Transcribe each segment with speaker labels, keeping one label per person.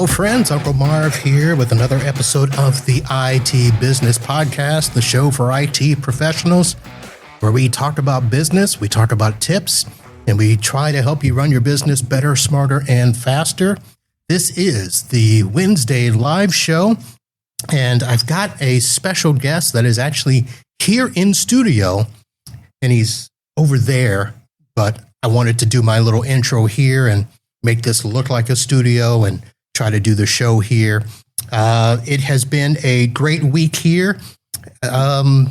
Speaker 1: Hello, friends. Uncle Marv here with another episode of the IT Business Podcast, the show for IT professionals, where we talk about business, we talk about tips, and we try to help you run your business better, smarter, and faster. This is the Wednesday live show, and I've got a special guest that is actually here in studio, and he's over there, but I wanted to do my little intro here and make this look like a studio and try to do the show here. It has been a great week here. I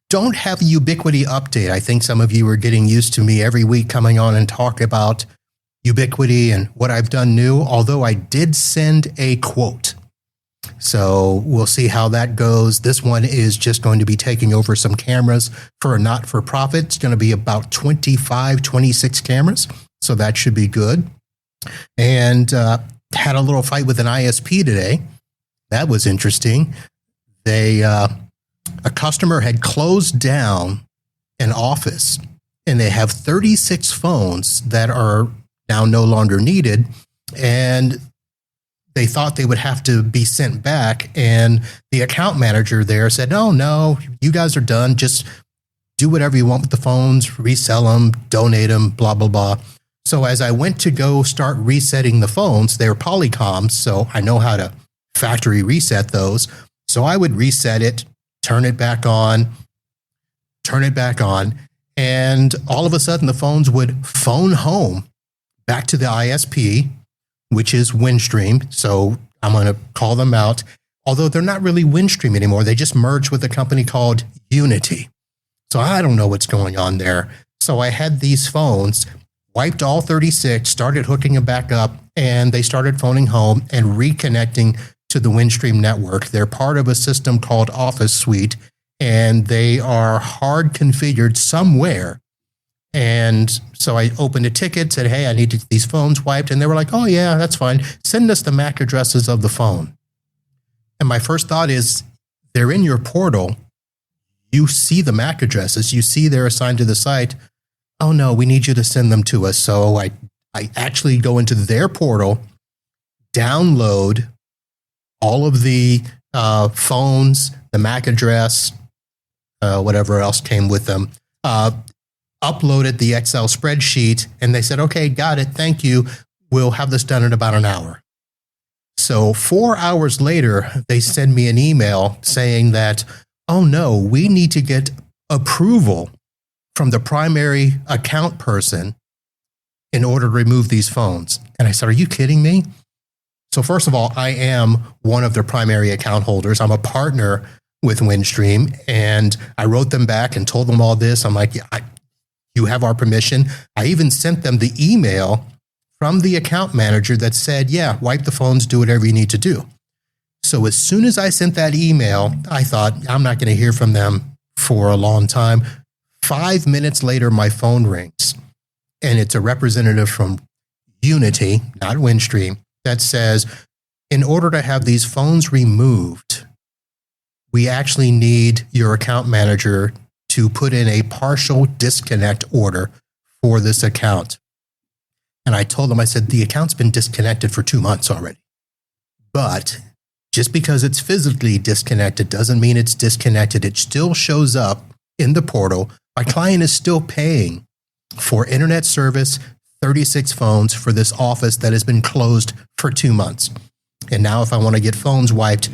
Speaker 1: don't have a Ubiquity update. I think some of you are getting used to me every week coming on and talk about Ubiquity and what I've done new, although I did send a quote. So we'll see how that goes. This one is just going to be taking over some cameras for a not-for-profit. It's going to be about 25, 26 cameras. So that should be good. And had a little fight with an ISP today. That was interesting. A customer had closed down an office, and they have 36 phones that are now no longer needed. And they thought they would have to be sent back. And the account manager there said, no, you guys are done. Just do whatever you want with the phones, resell them, donate them, blah, blah, blah. So as I went to go start resetting the phones, they were Polycoms, so I know how to factory reset those. So I would reset it, turn it back on, and all of a sudden the phones would phone home back to the ISP, which is Windstream. So I'm going to call them out, although they're not really Windstream anymore. They just merged with a company called Unity. So I don't know what's going on there. So I had these phones, wiped all 36, started hooking them back up, and they started phoning home and reconnecting to the Windstream network. They're part of a system called Office Suite, and they are hard configured somewhere. And so I opened a ticket, said, hey, I need these phones wiped. And they were like, oh, yeah, that's fine. Send us the MAC addresses of the phone. And my first thought is, they're in your portal. You see the MAC addresses. You see they're assigned to the site. Oh, no, we need you to send them to us. So I actually go into their portal, download all of the phones, the MAC address, whatever else came with them, uploaded the Excel spreadsheet, and they said, okay, got it. Thank you. We'll have this done in about an hour. So 4 hours later, they send me an email saying that, oh, no, we need to get approval from the primary account person in order to remove these phones. And I said, are you kidding me? So first of all, I am one of their primary account holders. I'm a partner with Windstream, and I wrote them back and told them all this. I'm like, you have our permission. I even sent them the email from the account manager that said, yeah, wipe the phones, do whatever you need to do. So as soon as I sent that email, I thought, I'm not going to hear from them for a long time. 5 minutes later, my phone rings, and it's a representative from Unity, not Windstream, that says, in order to have these phones removed, we actually need your account manager to put in a partial disconnect order for this account. And I told them, I said, the account's been disconnected for 2 months already. But just because it's physically disconnected doesn't mean it's disconnected. It still shows up in the portal. My client is still paying for internet service, 36 phones for this office that has been closed for 2 months. And now if I want to get phones wiped,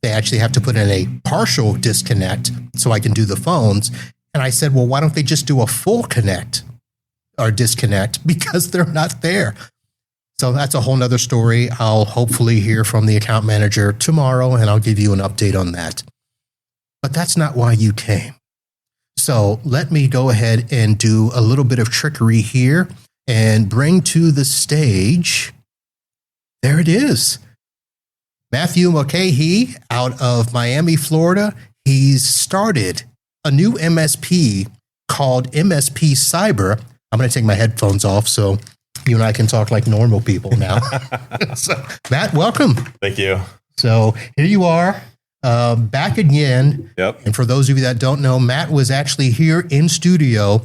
Speaker 1: they actually have to put in a partial disconnect so I can do the phones. And I said, well, why don't they just do a full connect or disconnect, because they're not there. So that's a whole nother story. I'll hopefully hear from the account manager tomorrow, and I'll give you an update on that. But that's not why you came. So let me go ahead and do a little bit of trickery here and bring to the stage, there it is, Matthew Mulcahy out of Miami, Florida. He's started a new MSP called MSP Cyber. I'm going to take my headphones off so you and I can talk like normal people now. So, Matt, welcome.
Speaker 2: Thank you.
Speaker 1: So here you are. Back again.
Speaker 2: Yep.
Speaker 1: And for those of you that don't know, Matt was actually here in studio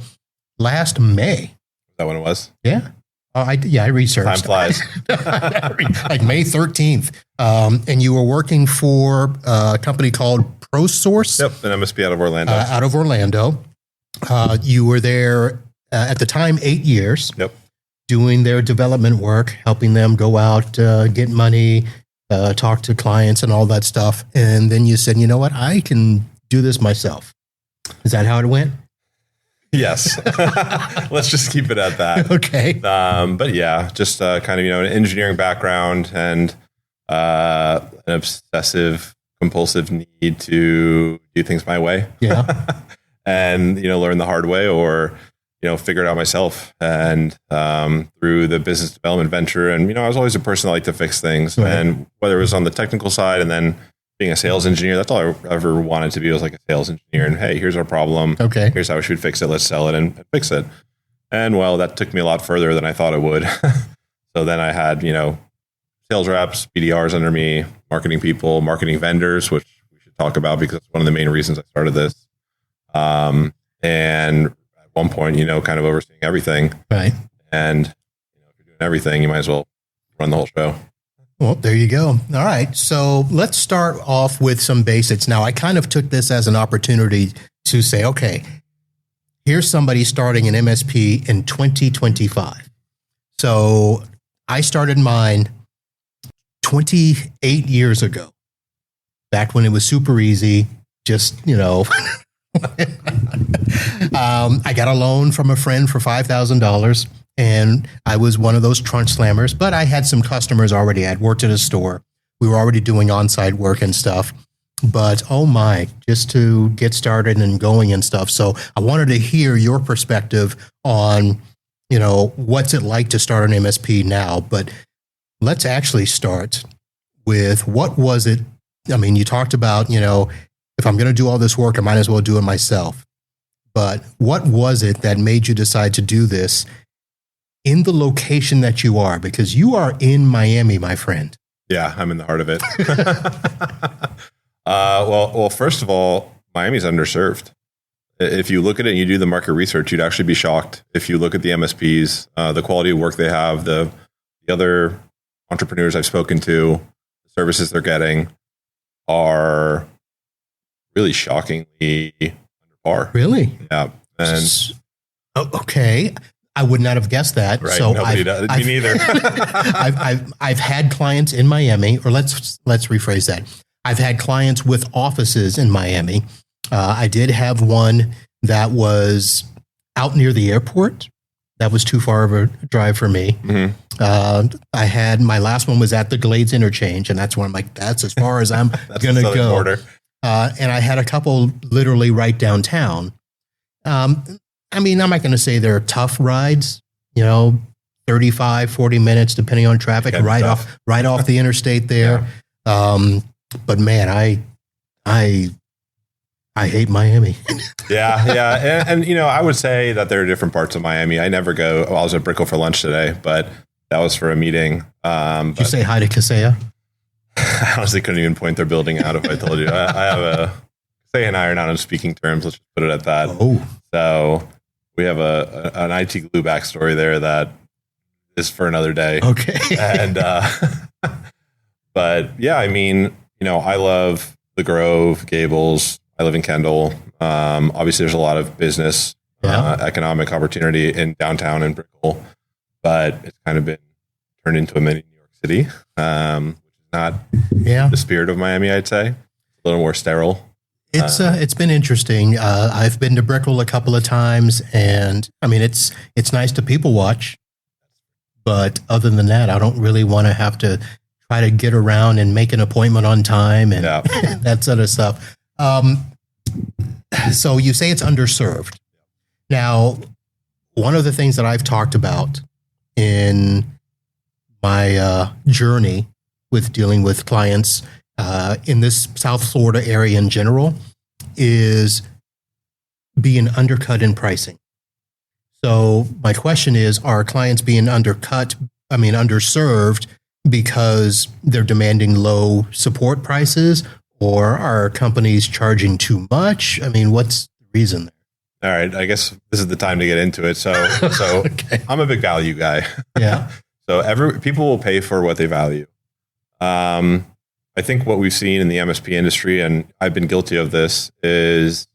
Speaker 1: last May.
Speaker 2: Is that when it was?
Speaker 1: Yeah. I researched.
Speaker 2: Time flies.
Speaker 1: Like May 13th. And you were working for a company called ProSource.
Speaker 2: Yep, an MSP out of Orlando.
Speaker 1: Out of Orlando. You were there at the time 8 years.
Speaker 2: Yep.
Speaker 1: Doing their development work, helping them go out, get money, talk to clients and all that stuff. And then you said, you know what, I can do this myself. Is that how it went?
Speaker 2: Yes. Let's just keep it at that.
Speaker 1: Okay.
Speaker 2: But yeah, just kind of, an engineering background and an obsessive compulsive need to do things my way.
Speaker 1: Yeah.
Speaker 2: And, learn the hard way or, figure it out myself. And through the business development venture. And, I was always a person that liked to fix things. Right. And whether it was on the technical side and then being a sales engineer, that's all I ever wanted to be, was like a sales engineer. And hey, here's our problem.
Speaker 1: Okay.
Speaker 2: Here's how we should fix it. Let's sell it and fix it. And well, that took me a lot further than I thought it would. So then I had, sales reps, BDRs under me, marketing people, marketing vendors, which we should talk about because it's one of the main reasons I started this. And at one point, kind of overseeing everything.
Speaker 1: Right.
Speaker 2: And if you're doing everything, you might as well run the whole show.
Speaker 1: Well, there you go. All right. So let's start off with some basics. Now, I kind of took this as an opportunity to say, okay, here's somebody starting an MSP in 2025. So I started mine 28 years ago, back when it was super easy. Just, I got a loan from a friend for $5,000. And I was one of those trunk slammers, but I had some customers already. I'd worked at a store. We were already doing on-site work and stuff. But oh my, just to get started and going and stuff. So I wanted to hear your perspective on, what's it like to start an MSP now. But let's actually start with what was it? I mean, you talked about, if I'm going to do all this work, I might as well do it myself. But what was it that made you decide to do this in the location that you are? Because you are in Miami, my friend.
Speaker 2: Yeah, I'm in the heart of it. Well, first of all, Miami's underserved. If you look at it and you do the market research, you'd actually be shocked. If you look at the MSPs, the quality of work they have, the other entrepreneurs I've spoken to, the services they're getting are really shockingly under par.
Speaker 1: Really?
Speaker 2: Yeah. And
Speaker 1: okay. I would not have guessed that.
Speaker 2: Right.
Speaker 1: So
Speaker 2: Nobody does. Me neither.
Speaker 1: I've had clients in Miami, or let's rephrase that. I've had clients with offices in Miami. I did have one that was out near the airport. That was too far of a drive for me. Mm-hmm. I had my last one was at the Glades interchange, and that's where I'm like, that's as far as I'm going to go.
Speaker 2: Border.
Speaker 1: And I had a couple literally right downtown. I mean, I'm not going to say they're tough rides, 35, 40 minutes, depending on traffic, right off the interstate there. Yeah. But man, I hate Miami.
Speaker 2: Yeah. And I would say that there are different parts of Miami. I never go. Well, I was at Brickell for lunch today, but that was for a meeting.
Speaker 1: Did you say hi to Kaseya?
Speaker 2: I honestly couldn't even point their building out if I told you. I have Kaseya and I are not on speaking terms. Let's just put it at that.
Speaker 1: Oh.
Speaker 2: So we have an IT glue backstory there that is for another day.
Speaker 1: Okay.
Speaker 2: And, but yeah, I mean, I love the Grove, Gables. I live in Kendall. Obviously there's a lot of business, economic opportunity in downtown and Brickell, but it's kind of been turned into a mini New York City, which is not the spirit of Miami, I'd say. A little more sterile.
Speaker 1: It's been interesting. I've been to Brickell a couple of times, and I mean it's nice to people watch, but other than that, I don't really want to have to try to get around and make an appointment on time and that sort of stuff. So you say it's underserved. Now, one of the things that I've talked about in my journey with dealing with clients in this South Florida area in general is being undercut in pricing. So my question is, are clients being underserved because they're demanding low support prices, or are companies charging too much? I mean, what's the reason there?
Speaker 2: All right. I guess this is the time to get into it. So
Speaker 1: Okay.
Speaker 2: I'm a big value guy.
Speaker 1: Yeah.
Speaker 2: So people will pay for what they value. I think what we've seen in the MSP industry, and I've been guilty of this, is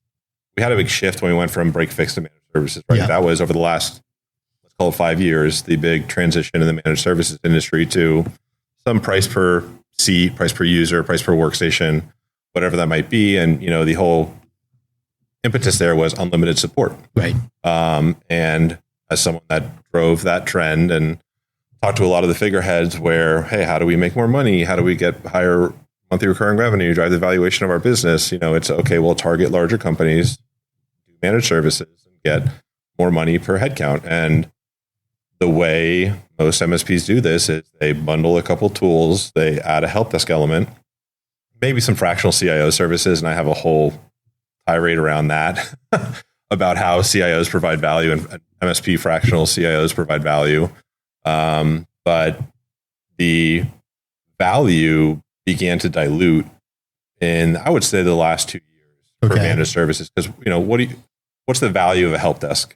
Speaker 2: we had a big shift when we went from break fix to managed services, right?
Speaker 1: Yeah.
Speaker 2: That was over the last, let's call it 5 years, the big transition in the managed services industry to some price per seat, price per user, price per workstation, whatever that might be. And, the whole impetus there was unlimited support.
Speaker 1: Right.
Speaker 2: And as someone that drove that trend and talked to a lot of the figureheads where, hey, how do we make more money? How do we get higher monthly recurring revenue, drive the valuation of our business? It's okay, we'll target larger companies, do managed services, and get more money per headcount. And the way most MSPs do this is they bundle a couple tools, they add a help desk element, maybe some fractional CIO services, and I have a whole tirade around that about how CIOs provide value and MSP fractional CIOs provide value. But the value began to dilute in, I would say, the last 2 years for managed services. Because, what's the value of a help desk?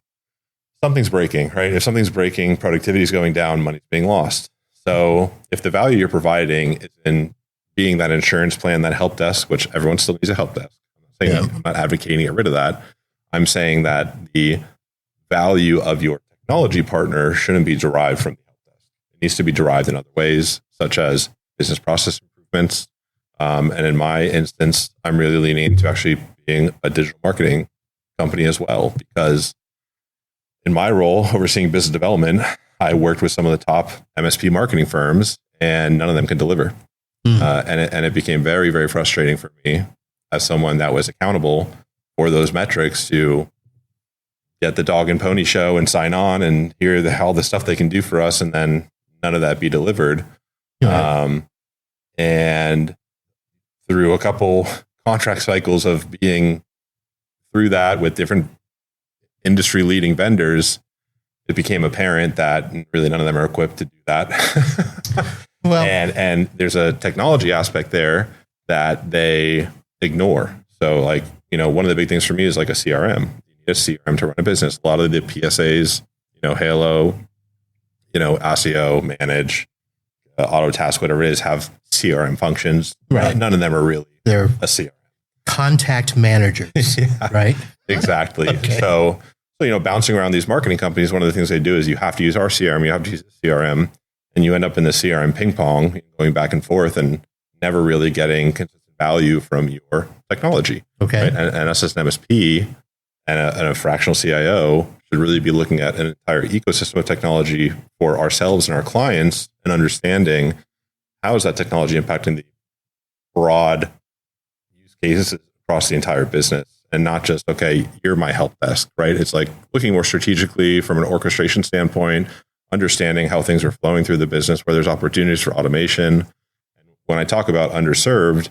Speaker 2: Something's breaking, right? If something's breaking, productivity is going down, money's being lost. So if the value you're providing is in being that insurance plan, that help desk, which everyone still needs a help desk. I'm not advocating to get rid of that. I'm saying that the value of your technology partner shouldn't be derived from the help desk. It needs to be derived in other ways, such as business process improvements. And in my instance, I'm really leaning into actually being a digital marketing company as well, because in my role overseeing business development, I worked with some of the top MSP marketing firms, and none of them could deliver. And it became very, very frustrating for me as someone that was accountable for those metrics to get the dog and pony show and sign on and hear all the stuff they can do for us, and then none of that be delivered. Right. And through a couple contract cycles of being through that with different industry leading vendors, it became apparent that really none of them are equipped to do that. Well, and there's a technology aspect there that they ignore. So one of the big things for me is like a CRM. You need a CRM to run a business. A lot of the PSAs, Halo, ASIO, Manage, Autotask, whatever it is, have CRM functions.
Speaker 1: Right.
Speaker 2: None of them are really
Speaker 1: They're
Speaker 2: a CRM.
Speaker 1: Contact managers, right?
Speaker 2: Exactly. Okay. So, bouncing around these marketing companies, one of the things they do is you have to use our CRM, you have to use a CRM, and you end up in the CRM ping pong, going back and forth and never really getting consistent value from your technology.
Speaker 1: Okay.
Speaker 2: Right? And us as an MSP and a fractional CIO should really be looking at an entire ecosystem of technology for ourselves and our clients and understanding how is that technology impacting the broad use cases across the entire business, and not just, okay, you're my help desk, right? It's like looking more strategically from an orchestration standpoint, understanding how things are flowing through the business, where there's opportunities for automation. And when I talk about underserved,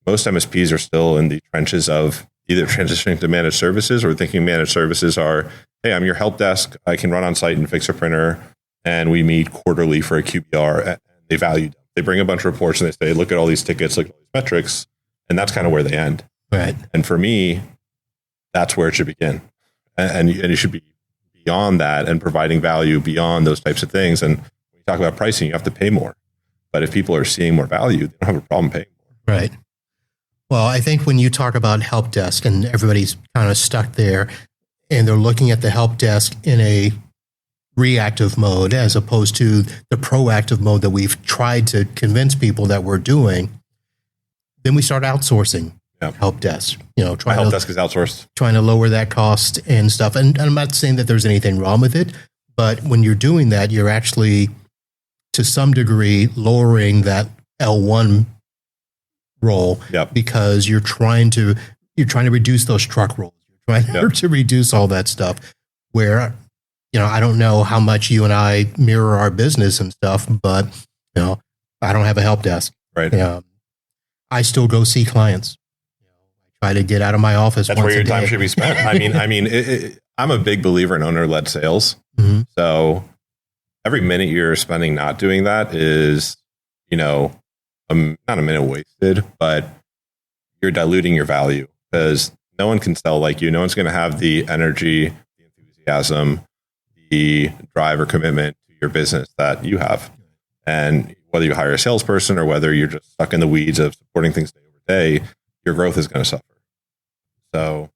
Speaker 2: most MSPs are still in the trenches of either transitioning to managed services or thinking managed services are, hey, I'm your help desk. I can run on site and fix a printer. And we meet quarterly for a QBR. And they value them. They bring a bunch of reports and they say, look at all these tickets, look at all these metrics. And that's kind of where they end.
Speaker 1: Right.
Speaker 2: And for me, that's where it should begin. And you should be beyond that and providing value beyond those types of things. And when you talk about pricing, you have to pay more. But if people are seeing more value, they don't have a problem paying more.
Speaker 1: Right. Well, I think when you talk about help desk and everybody's kind of stuck there and they're looking at the help desk in a reactive mode as opposed to the proactive mode that we've tried to convince people that we're doing, then we start outsourcing help desk.
Speaker 2: Help desk is outsourced.
Speaker 1: Trying to lower that cost and stuff. And I'm not saying that there's anything wrong with it, but when you're doing that, you're actually, to some degree, lowering that L1 role because you're trying to reduce those truck rolls. You're trying to reduce all that stuff where, I don't know how much you and I mirror our business and stuff, but, I don't have a help desk.
Speaker 2: Right.
Speaker 1: I still go see clients. I try to get out of my office.
Speaker 2: That's where your time should be spent. I'm a big believer in owner-led sales. Mm-hmm. So every minute you're spending not doing that is, not a minute wasted, but you're diluting your value because No one can sell like you. No one's going to have the energy, the enthusiasm, the drive or commitment to your business that you have. And whether you hire a salesperson or whether you're just stuck in the weeds of supporting things day over day, your growth is going to suffer. So,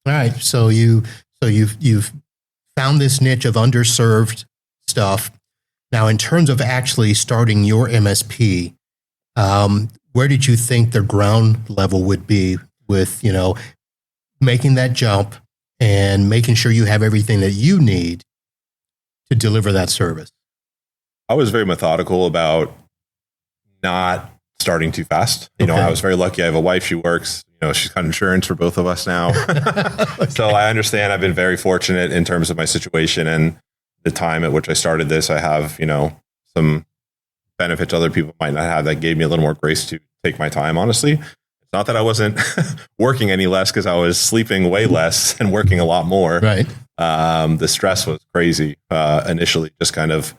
Speaker 1: all right. So you've found this niche of underserved stuff. Now, in terms of actually starting your MSP, where did you think the ground level would be with, making that jump and making sure you have everything that you need to deliver that service?
Speaker 2: I was very methodical about not starting too fast. I was very lucky. I have a wife. She works, she's got insurance for both of us now. Okay. So I understand I've been very fortunate in terms of my situation and the time at which I started this. I have, some benefits other people might not have that gave me a little more grace to take my time, honestly. It's not that I wasn't working any less because I was sleeping way less and working a lot more.
Speaker 1: Right.
Speaker 2: The stress was crazy initially, just kind of,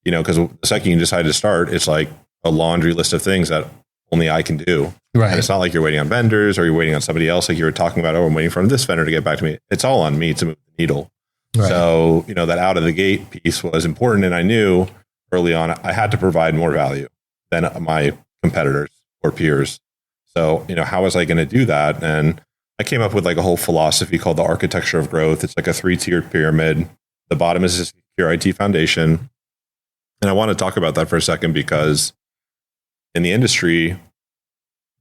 Speaker 2: because the second you decide to start, it's like a laundry list of things that only I can do.
Speaker 1: Right.
Speaker 2: And it's not like you're waiting on vendors or you're waiting on somebody else. Like you were talking about, I'm waiting for this vendor to get back to me. It's all on me to move the needle. Right. So, that out of the gate piece was important. And I knew early on, I had to provide more value than my competitors or peers. So, how was I going to do that? And I came up with like a whole philosophy called the architecture of growth. It's like a 3-tiered pyramid. The bottom is a secure IT foundation. And I want to talk about that for a second because in the industry,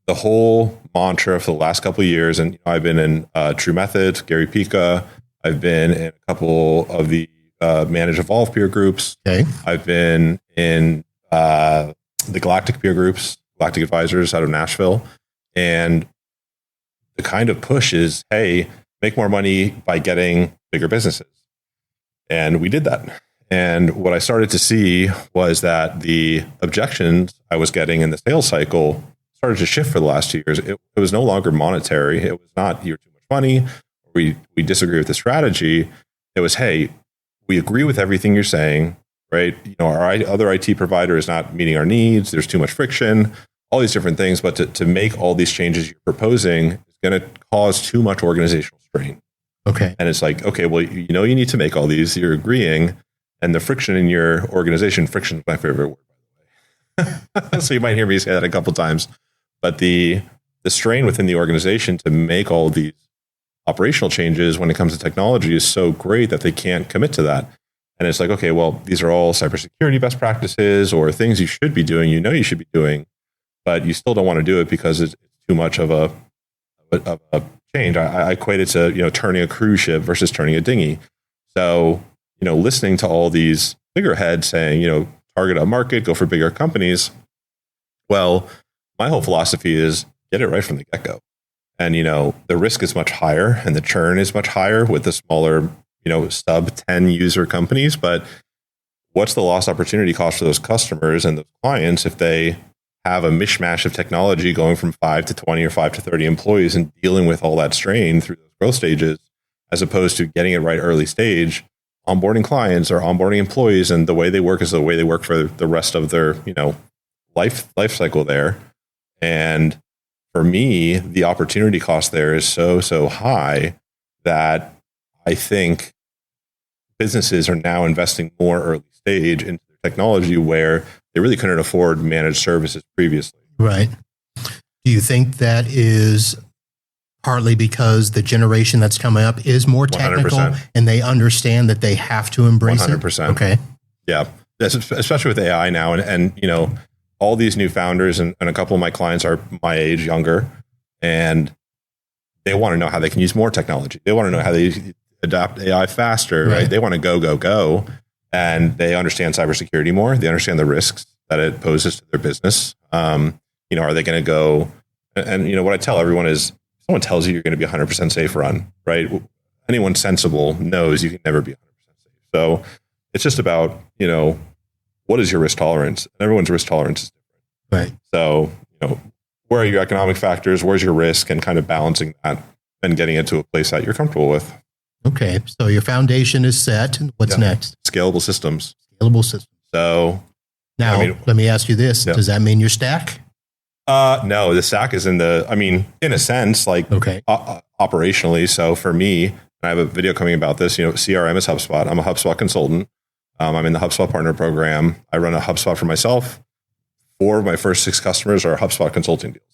Speaker 2: the whole mantra for the last couple of years, and I've been in True Methods, Gary Pica, I've been in a couple of the Manage Evolve peer groups.
Speaker 1: Okay.
Speaker 2: I've been in the Galactic peer groups, Galactic Advisors out of Nashville. And the kind of push is, hey, make more money by getting bigger businesses. And we did that. And what I started to see was that the objections I was getting in the sales cycle started to shift for the last 2 years. It was no longer monetary. It was not, you're too much money. We disagree with the strategy. It was, hey, we agree with everything you're saying, right? Our other IT provider is not meeting our needs. There's too much friction, all these different things. But to make all these changes you're proposing is going to cause too much organizational strain.
Speaker 1: Okay.
Speaker 2: And it's like, okay, well, you need to make all these. You're agreeing. And the friction in your organization, friction is my favorite word, by the way. So you might hear me say that a couple times. But the strain within the organization to make all these operational changes when it comes to technology is so great that they can't commit to that. And it's like, okay, well, these are all cybersecurity best practices or things you should be doing, you should be doing, but you still don't want to do it because it's too much of a change. I equate it to, turning a cruise ship versus turning a dinghy. So, listening to all these figureheads saying, target a market, go for bigger companies. Well, my whole philosophy is get it right from the get-go. And, the risk is much higher and the churn is much higher with the smaller, sub 10 user companies. But what's the lost opportunity cost for those customers and those clients if they have a mishmash of technology going from 5 to 20 or 5 to 30 employees and dealing with all that strain through those growth stages, as opposed to getting it right early stage, onboarding clients or onboarding employees, and the way they work is the way they work for the rest of their, life cycle there. And for me, the opportunity cost there is so high that I think businesses are now investing more early stage into their technology where they really couldn't afford managed services previously.
Speaker 1: Right. Do you think that is partly because the generation that's coming up is more technical
Speaker 2: 100%.
Speaker 1: And they understand that they have to embrace
Speaker 2: 100%.
Speaker 1: it? Okay.
Speaker 2: Yeah. Especially with AI now. And all these new founders and a couple of my clients are my age, younger, and they want to know how they can use more technology. They want to know how they adopt AI faster, right? They want to go. And they understand cybersecurity more. They understand the risks that it poses to their business. Are they going to go? And what I tell everyone is, someone tells you you're going to be 100% safe, run, right? Anyone sensible knows you can never be 100% safe. So it's just about, what is your risk tolerance? And everyone's risk tolerance is different.
Speaker 1: Right.
Speaker 2: So, where are your economic factors? Where's your risk? And kind of balancing that and getting it to a place that you're comfortable with.
Speaker 1: Okay. So your foundation is set. What's next?
Speaker 2: Scalable systems.
Speaker 1: Scalable systems.
Speaker 2: So
Speaker 1: now, let me ask you this. Does that mean your stack?
Speaker 2: No, the stack is in in a sense, like
Speaker 1: Okay.
Speaker 2: Operationally. So for me, I have a video coming about this, CRM is HubSpot. I'm a HubSpot consultant. I'm in the HubSpot partner program. I run a HubSpot for myself. 4 of my first 6 customers are HubSpot consulting deals.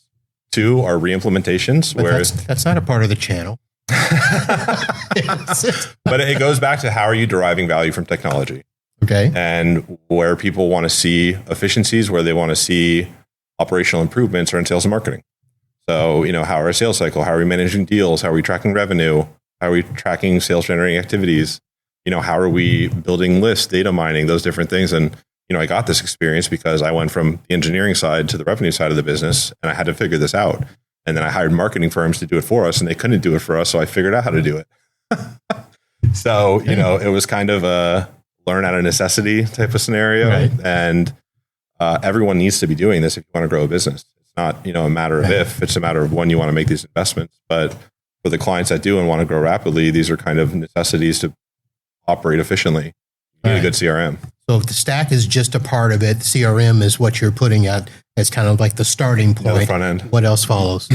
Speaker 2: 2 are reimplementations.
Speaker 1: But
Speaker 2: where
Speaker 1: that's not a part of the channel.
Speaker 2: But it goes back to how are you deriving value from technology?
Speaker 1: Okay.
Speaker 2: And where people want to see efficiencies, where they want to see operational improvements are in sales and marketing. So, how are our sales cycle? How are we managing deals? How are we tracking revenue? How are we tracking sales generating activities? How are we building lists, data mining, those different things? And, I got this experience because I went from the engineering side to the revenue side of the business, and I had to figure this out. And then I hired marketing firms to do it for us, and they couldn't do it for us. So I figured out how to do it. So, it was kind of a learn out of necessity type of scenario.
Speaker 1: Right.
Speaker 2: And everyone needs to be doing this if you want to grow a business. It's not, a matter of if, it's a matter of when you want to make these investments. But for the clients that do and want to grow rapidly, these are kind of necessities to operate efficiently. You need a good CRM.
Speaker 1: So if the stack is just a part of it, CRM is what you're putting at as kind of like the starting point.
Speaker 2: The front end.
Speaker 1: What else follows?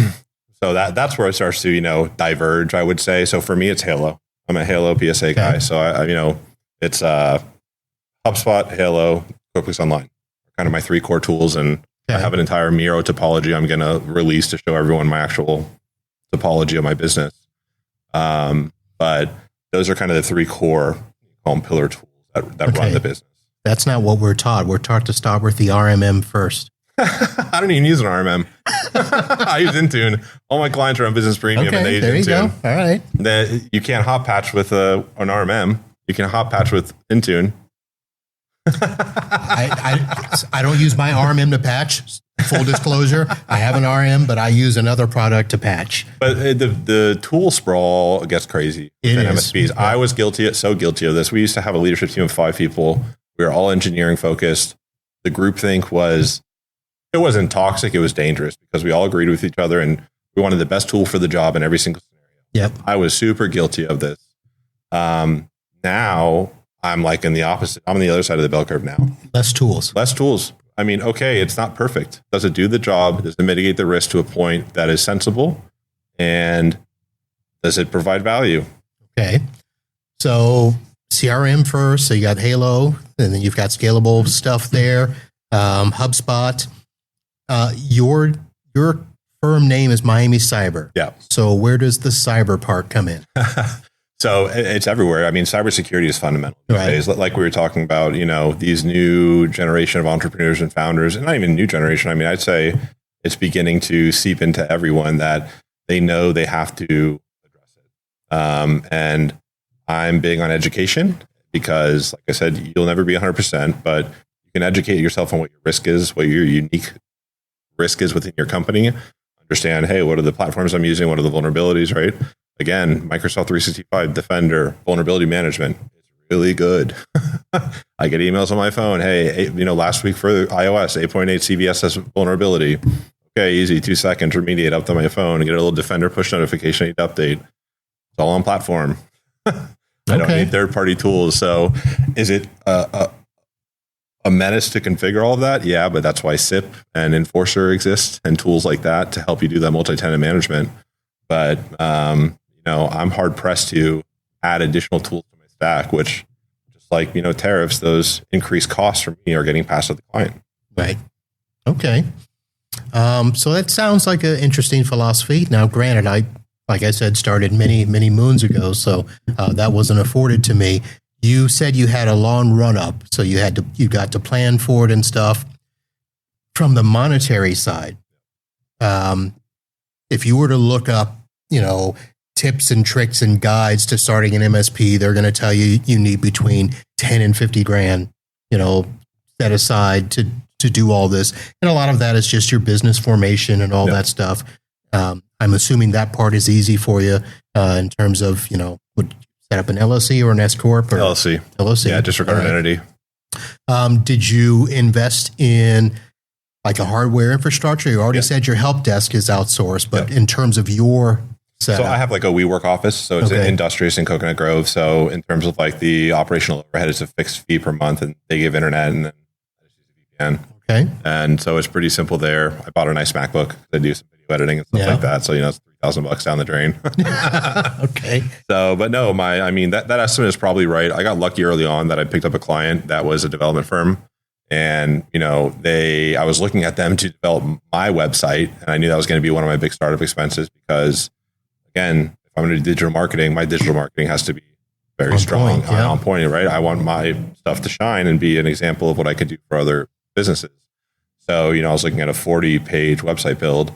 Speaker 2: So that's where it starts to, diverge, I would say. So for me, it's Halo. I'm a Halo PSA guy. So it's HubSpot, Halo, QuickBooks Online, kind of my 3 core tools. And I have an entire Miro topology I'm going to release to show everyone my actual topology of my business. But those are kind of the 3 core, call them pillar tools that run the business.
Speaker 1: That's not what we're taught. We're taught to start with the RMM first.
Speaker 2: I don't even use an RMM. I use Intune. All my clients are on Business Premium and they use Intune.
Speaker 1: There you go. All right.
Speaker 2: You can't hot patch with an RMM. You can hot patch with Intune.
Speaker 1: I don't use my RMM to patch. Full disclosure, I have an RM, but I use another product to patch.
Speaker 2: But the tool sprawl gets crazy in MSPs. Yeah. I was so guilty of this. We used to have a leadership team of 5 people. We were all engineering focused. The groupthink it wasn't toxic. It was dangerous because we all agreed with each other and we wanted the best tool for the job in every single scenario.
Speaker 1: Yep.
Speaker 2: I was super guilty of this. Now I'm like in the opposite. I'm on the other side of the bell curve now.
Speaker 1: Less tools.
Speaker 2: Okay, it's not perfect. Does it do the job? Does it mitigate the risk to a point that is sensible? And does it provide value?
Speaker 1: Okay. So CRM first. So you got Halo, and then you've got scalable stuff there. HubSpot. Your firm name is Miami Cyber.
Speaker 2: Yeah.
Speaker 1: So where does the cyber part come in?
Speaker 2: So it's everywhere. Cybersecurity is fundamental these days. Like we were talking about, these new generation of entrepreneurs and founders, and not even new generation. I'd say it's beginning to seep into everyone that they know they have to address it. And I'm big on education because, like I said, you'll never be 100%, but you can educate yourself on what your risk is, what your unique risk is within your company. Understand, hey, what are the platforms I'm using? What are the vulnerabilities, right? Again, Microsoft 365 Defender, vulnerability management is really good. I get emails on my phone. Hey, last week for iOS, 8.8 CVS has vulnerability. Okay, easy, 2 seconds, remediate up to my phone and get a little Defender push notification I need to update. It's all on platform. I don't need third-party tools. So is it a menace to configure all of that? Yeah, but that's why SIP and Enforcer exist and tools like that to help you do that multi-tenant management. But I'm hard pressed to add additional tools to my stack, which, just like tariffs, those increased costs for me are getting passed to the client.
Speaker 1: Right. Okay. So that sounds like an interesting philosophy. Now, granted, like I said, started many moons ago, so that wasn't afforded to me. You said you had a long run up, so you got to plan for it and stuff. From the monetary side, if you were to look up, tips and tricks and guides to starting an MSP, they're going to tell you you need between 10 and 50 grand, set aside to do all this. And a lot of that is just your business formation and all that stuff. I'm assuming that part is easy for you in terms of, would set up an LLC or an S Corp or LLC.
Speaker 2: Yeah, just regard an entity.
Speaker 1: Did you invest in like a hardware infrastructure? You already said your help desk is outsourced, but in terms of your setup.
Speaker 2: So I have like a WeWork office. So it's industrious in Coconut Grove. So in terms of like the operational overhead, it's a fixed fee per month and they give internet and then I just use a VPN.
Speaker 1: Okay.
Speaker 2: And so it's pretty simple there. I bought a nice MacBook. I do some video editing and stuff like that. So, it's $3,000 down the drain.
Speaker 1: Okay.
Speaker 2: So, but no, that estimate is probably right. I got lucky early on that I picked up a client that was a development firm. And, I was looking at them to develop my website. And I knew that was going to be one of my big startup expenses because, again, if I'm going to do digital marketing, my digital marketing has to be very strong, on point, right? I want my stuff to shine and be an example of what I could do for other businesses. So, I was looking at a 40-page website build.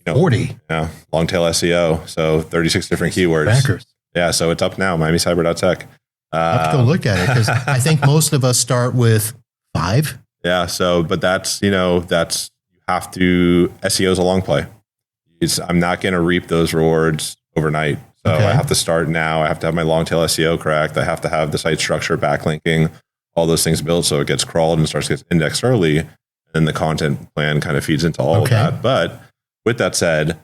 Speaker 1: 40?
Speaker 2: Yeah, long tail SEO. So 36 different keywords.
Speaker 1: Backers.
Speaker 2: Yeah, so it's up now, MiamiCyber.tech.
Speaker 1: I have to go look at it because I think most of us start with 5.
Speaker 2: Yeah, so, but that's, you have to, SEO is a long play. I'm not going to reap those rewards overnight. So I have to start now. I have to have my long tail SEO correct. I have to have the site structure, backlinking, all those things built so it gets crawled and starts to get indexed early. And then the content plan kind of feeds into all of that. But with that said,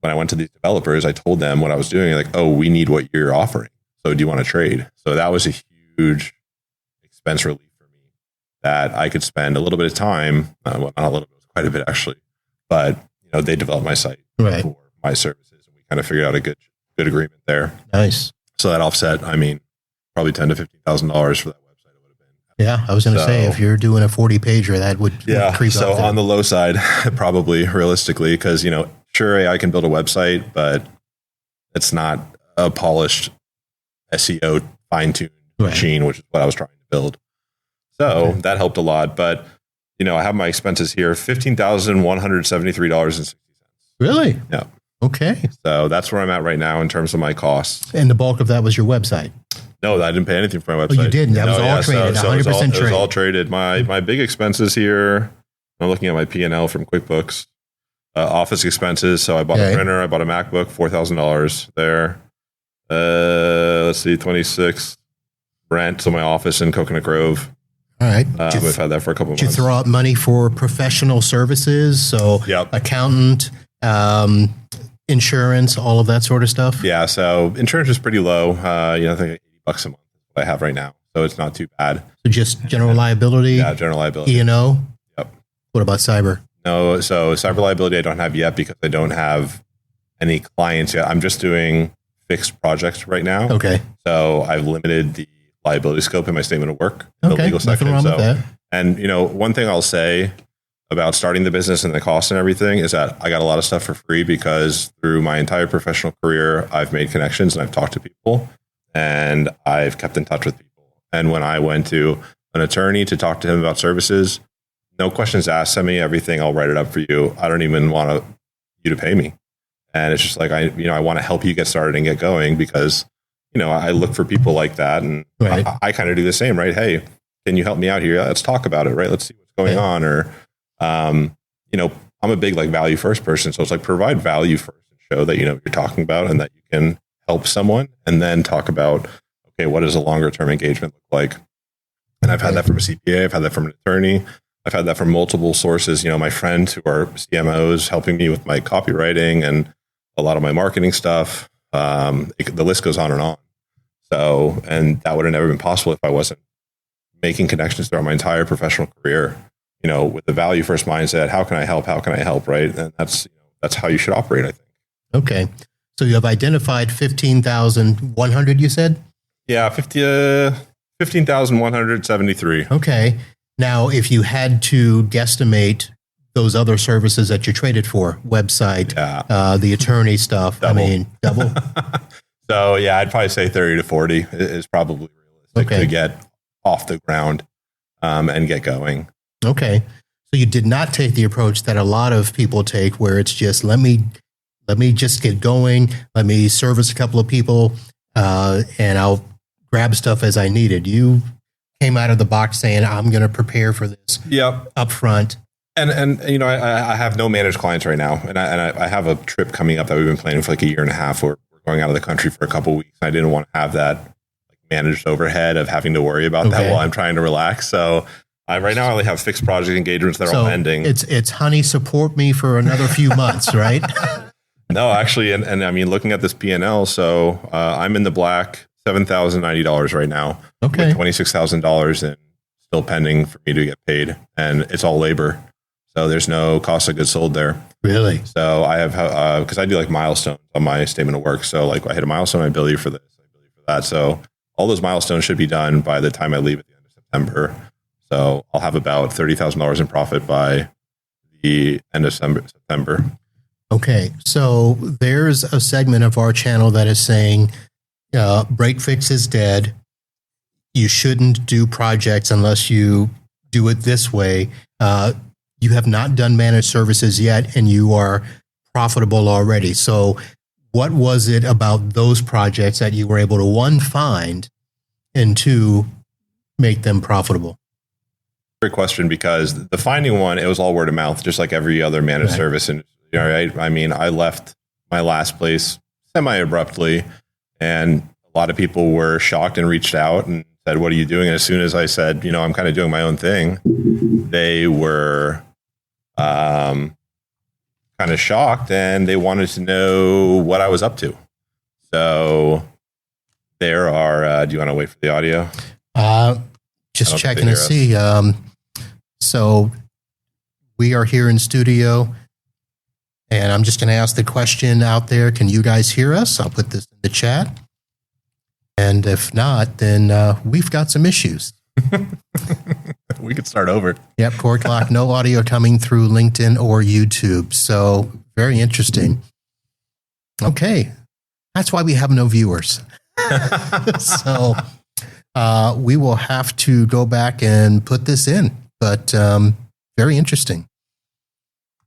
Speaker 2: when I went to these developers, I told them what I was doing. Like, oh, we need what you're offering. So do you want to trade? So that was a huge expense relief for me that I could spend a little bit of time. Well, not a little bit, it was quite a bit actually. But, they developed my site for my services. And we kind of figured out a good agreement there.
Speaker 1: Nice.
Speaker 2: So that offset, probably $10,000 to $15,000 for that website. It would have been.
Speaker 1: Yeah, I was going to say if you're doing a 40-pager, that would creep
Speaker 2: so
Speaker 1: up there.
Speaker 2: On the low side, probably realistically, because sure AI can build a website, but it's not a polished SEO fine-tuned machine, which is what I was trying to build. So that helped a lot. But I have my expenses here: $15,173.60.
Speaker 1: Really?
Speaker 2: Yeah.
Speaker 1: Okay.
Speaker 2: So that's where I'm at right now in terms of my costs.
Speaker 1: And the bulk of that was your website?
Speaker 2: No, I didn't pay anything for my website.
Speaker 1: Oh, you didn't? That was all traded, 100% traded.
Speaker 2: It was all traded. My big expenses here, I'm looking at my P&L from QuickBooks. Office expenses. So I bought a printer. I bought a MacBook, $4,000 there. Let's see, 26 rent. So my office in Coconut Grove.
Speaker 1: All right.
Speaker 2: We've had that for a couple of months.
Speaker 1: Did you throw out money for professional services? So accountant, insurance, all of that sort of stuff?
Speaker 2: Yeah. So insurance is pretty low. I think $80 a month is what I have right now. So it's not too bad.
Speaker 1: So just general liability?
Speaker 2: Yeah, general liability.
Speaker 1: E&O?
Speaker 2: Yep.
Speaker 1: What about cyber?
Speaker 2: No. So cyber liability I don't have yet because I don't have any clients yet. I'm just doing fixed projects right now.
Speaker 1: Okay.
Speaker 2: So I've limited the liability scope in my statement of work.
Speaker 1: Okay,
Speaker 2: the legal section.
Speaker 1: Nothing wrong with that.
Speaker 2: And, one thing I'll say about starting the business and the cost and everything is that I got a lot of stuff for free because through my entire professional career, I've made connections and I've talked to people and I've kept in touch with people. And when I went to an attorney to talk to him about services, no questions asked, send me everything. I'll write it up for you. I don't even want you to pay me. And it's just like, I want to help you get started and get going because I look for people like that and I kind of do the same, right? Hey, can you help me out here? Let's talk about it, right? Let's see what's going on. Or, I'm a big value first person. So it's like provide value first and show that, you're talking about and that you can help someone and then talk about, okay, what does a longer term engagement look like? And I've had that from a CPA. I've had that from an attorney. I've had that from multiple sources, my friends who are CMOs helping me with my copywriting and a lot of my marketing stuff. The list goes on and on. So, and that would have never been possible if I wasn't making connections throughout my entire professional career, with the value first mindset. How can I help? How can I help? Right. And that's how you should operate, I think.
Speaker 1: Okay. So you have identified 15,100, you said?
Speaker 2: Yeah. 15,173.
Speaker 1: Okay. Now, if you had to guesstimate those other services that you traded for, website, the attorney stuff, double. Double.
Speaker 2: So yeah, I'd probably say 30 to 40 is probably realistic to get off the ground and get going.
Speaker 1: Okay. So you did not take the approach that a lot of people take where it's just, let me just get going. Let me service a couple of people and I'll grab stuff as I needed. You came out of the box saying, I'm going to prepare for this up front.
Speaker 2: And I have no managed clients right now. And I have a trip coming up that we've been planning for like a year and a half where we're going out of the country for a couple of weeks. I didn't want to have that managed overhead of having to worry about that while I'm trying to relax. So right now I only have fixed project engagements that are all pending.
Speaker 1: It's honey, support me for another few months, right?
Speaker 2: No, actually. And I mean, looking at this P&L, so I'm in the black, $7,090 right now.
Speaker 1: Okay.
Speaker 2: With $26,000 in still pending for me to get paid, and it's all labor. So there's no cost of goods sold there.
Speaker 1: Really?
Speaker 2: So I have, because I do like milestones on my statement of work. So like I hit a milestone, I bill you for this, I bill you for that. So all those milestones should be done by the time I leave at the end of September. So I'll have about $30,000 in profit by the end of September.
Speaker 1: Okay. So there's a segment of our channel that is saying break fix is dead. You shouldn't do projects unless you do it this way. You have not done managed services yet, and you are profitable already. So what was it about those projects that you were able to, one, find, and two, make them profitable?
Speaker 2: Great question, because the finding one, it was all word of mouth, just like every other managed service. And right, I mean, I left my last place semi-abruptly, and a lot of people were shocked and reached out and said, "What are you doing?" And as soon as I said, I'm kind of doing my own thing, they were kind of shocked, and they wanted to know what I was up to. So there are, do you want to wait for the audio?
Speaker 1: Just checking to see. So we are here in studio, and I'm just going to ask the question out there. Can you guys hear us? I'll put this in the chat. And if not, then we've got some issues.
Speaker 2: We could start over.
Speaker 1: Yep, core clock, no audio coming through LinkedIn or YouTube. So very interesting. Okay, that's why we have no viewers. So we will have to go back and put this in, but very interesting.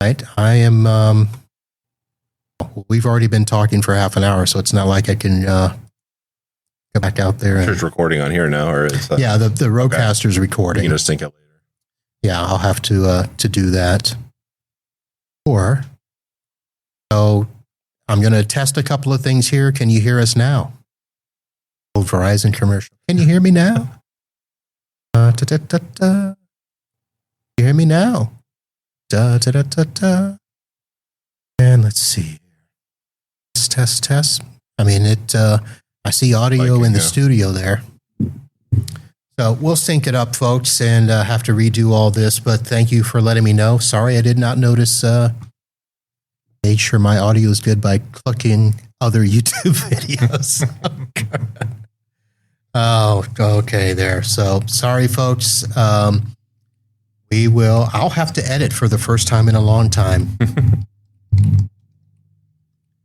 Speaker 1: Right, I am. We've already been talking for half an hour, so it's not like I can go back out there.
Speaker 2: It's recording on here now, or is
Speaker 1: yeah, the Rodecaster's recording.
Speaker 2: You can just sync it later.
Speaker 1: Yeah, I'll have to do that. Or, so I'm going to test a couple of things here. Can you hear us now? Old Verizon commercial. Can you hear me now? You hear me now? And let's see. Test. I mean, I see audio in the studio there. So we'll sync it up, folks, and have to redo all this. But thank you for letting me know. Sorry, I did not notice. Made sure my audio is good by clicking other YouTube videos. Oh, okay, there. So sorry, folks. I'll have to edit for the first time in a long time.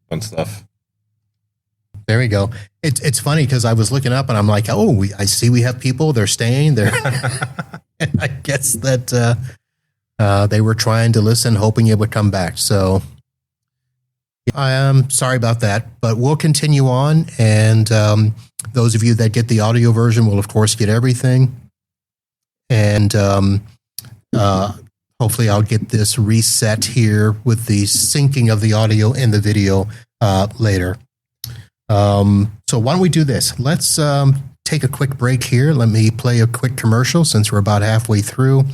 Speaker 2: Fun stuff.
Speaker 1: There we go. It's funny because I was looking up and I'm like, I see we have people. They're staying there. And I guess that they were trying to listen, hoping it would come back. So I am sorry about that, but we'll continue on. And those of you that get the audio version will, of course, get everything. And hopefully I'll get this reset here with the syncing of the audio and the video later. So why don't we do this? Let's take a quick break here. Let me play a quick commercial since we're about halfway through,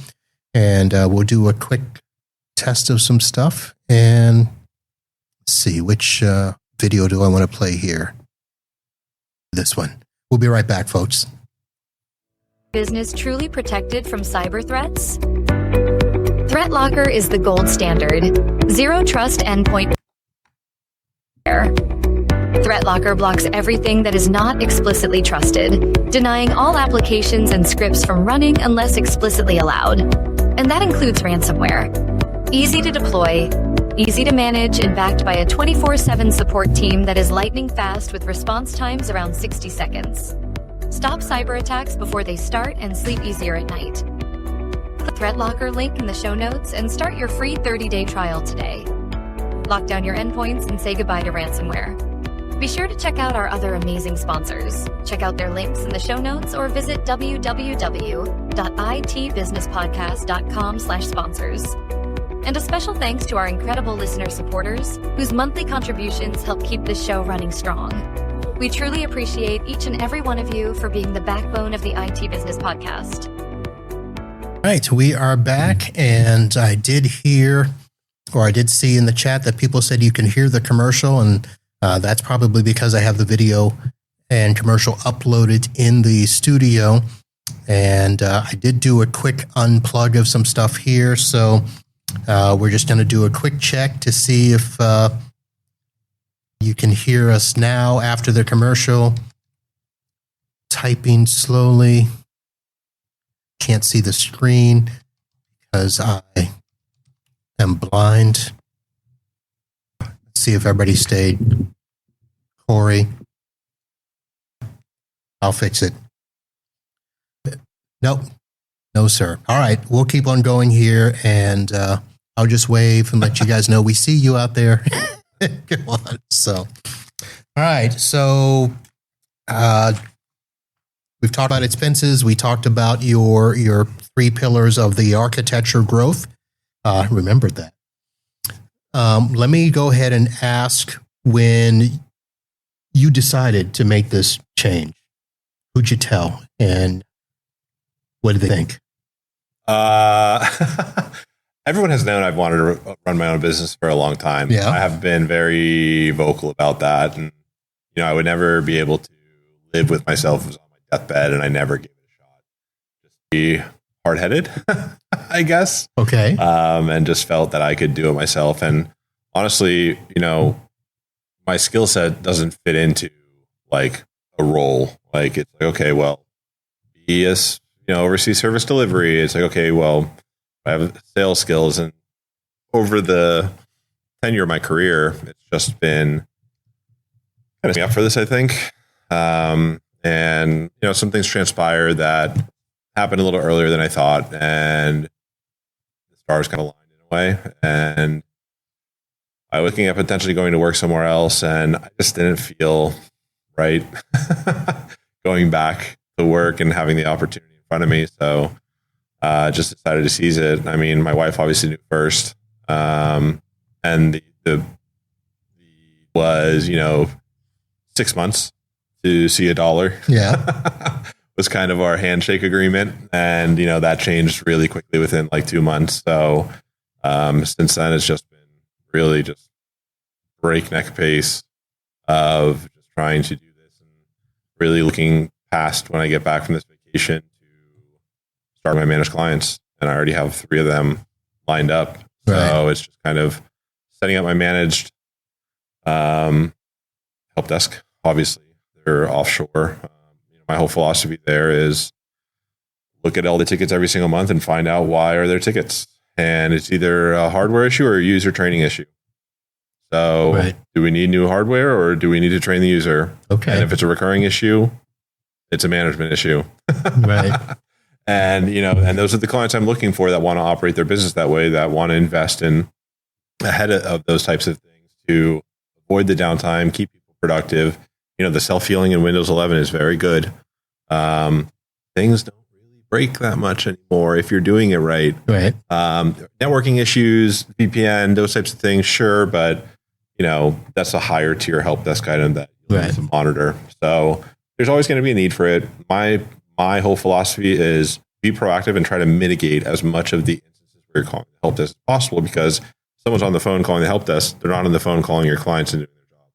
Speaker 1: and we'll do a quick test of some stuff. And let's see, which video do I want to play here? This one. We'll be right back, folks.
Speaker 3: Business truly protected from cyber threats? ThreatLocker is the gold standard. Zero trust endpoint. ThreatLocker blocks everything that is not explicitly trusted, denying all applications and scripts from running unless explicitly allowed. And that includes ransomware. Easy to deploy, easy to manage, and backed by a 24/7 support team that is lightning fast with response times around 60 seconds. Stop cyber attacks before they start and sleep easier at night. Click the ThreatLocker link in the show notes and start your free 30-day trial today. Lock down your endpoints and say goodbye to ransomware. Be sure to check out our other amazing sponsors. Check out their links in the show notes or visit www.itbusinesspodcast.com/sponsors. And a special thanks to our incredible listener supporters whose monthly contributions help keep this show running strong. We truly appreciate each and every one of you for being the backbone of the IT Business Podcast.
Speaker 1: All right, we are back, and I did hear, or I did see in the chat that people said you can hear the commercial, and that's probably because I have the video and commercial uploaded in the studio. And I did do a quick unplug of some stuff here. So we're just going to do a quick check to see if you can hear us now after the commercial. Typing slowly. Can't see the screen because I am blind. Let's see if everybody stayed. Corey. I'll fix it. Nope. No, sir. All right. We'll keep on going here, and I'll just wave and let you guys know we see you out there. Come on. So, all right. So, we've talked about expenses. We talked about your 3 pillars of the architecture growth. Remembered that. Let me go ahead and ask, when you decided to make this change, who'd you tell, and what did they think?
Speaker 2: Everyone has known I've wanted to run my own business for a long time.
Speaker 1: Yeah.
Speaker 2: I have been very vocal about that. And, I would never be able to live with myself on my deathbed, and I never gave it a shot. Just be hard-headed, I guess.
Speaker 1: Okay.
Speaker 2: And just felt that I could do it myself. And honestly, my skill set doesn't fit into like a role. Like, it's like, okay, well, oversee service delivery. It's like, okay, well, I have sales skills, and over the tenure of my career, it's just been kind of me up for this, I think. And some things transpired that happened a little earlier than I thought, and the stars kind of aligned in a way. And I was looking at potentially going to work somewhere else, and I just didn't feel right going back to work and having the opportunity in front of me. So just decided to seize it. I mean, my wife obviously knew first. And the was, 6 months to see $1.
Speaker 1: Yeah.
Speaker 2: Was kind of our handshake agreement. And, that changed really quickly within like 2 months. So since then, it's just been really just breakneck pace of just trying to do this and really looking past when I get back from this vacation to start my managed clients. And I already have 3 of them lined up. So It's just kind of setting up my managed help desk. Obviously, they're offshore. My whole philosophy there is look at all the tickets every single month and find out why are there tickets. And it's either a hardware issue or a user training issue. So do we need new hardware, or do we need to train the user?
Speaker 1: Okay.
Speaker 2: And if it's a recurring issue, it's a management issue.
Speaker 1: Right.
Speaker 2: And, and those are the clients I'm looking for that want to operate their business that way, that want to invest in ahead of those types of things to avoid the downtime, keep people productive. The self-healing in Windows 11 is very good. Things don't really break that much anymore if you're doing it right.
Speaker 1: Right.
Speaker 2: Networking issues, VPN, those types of things, sure. But, that's a higher tier help desk item that you need to monitor. So there's always going to be a need for it. My whole philosophy is be proactive and try to mitigate as much of the instances where you're calling the help desk as possible, because someone's on the phone calling the help desk, they're not on the phone calling your clients and doing their job.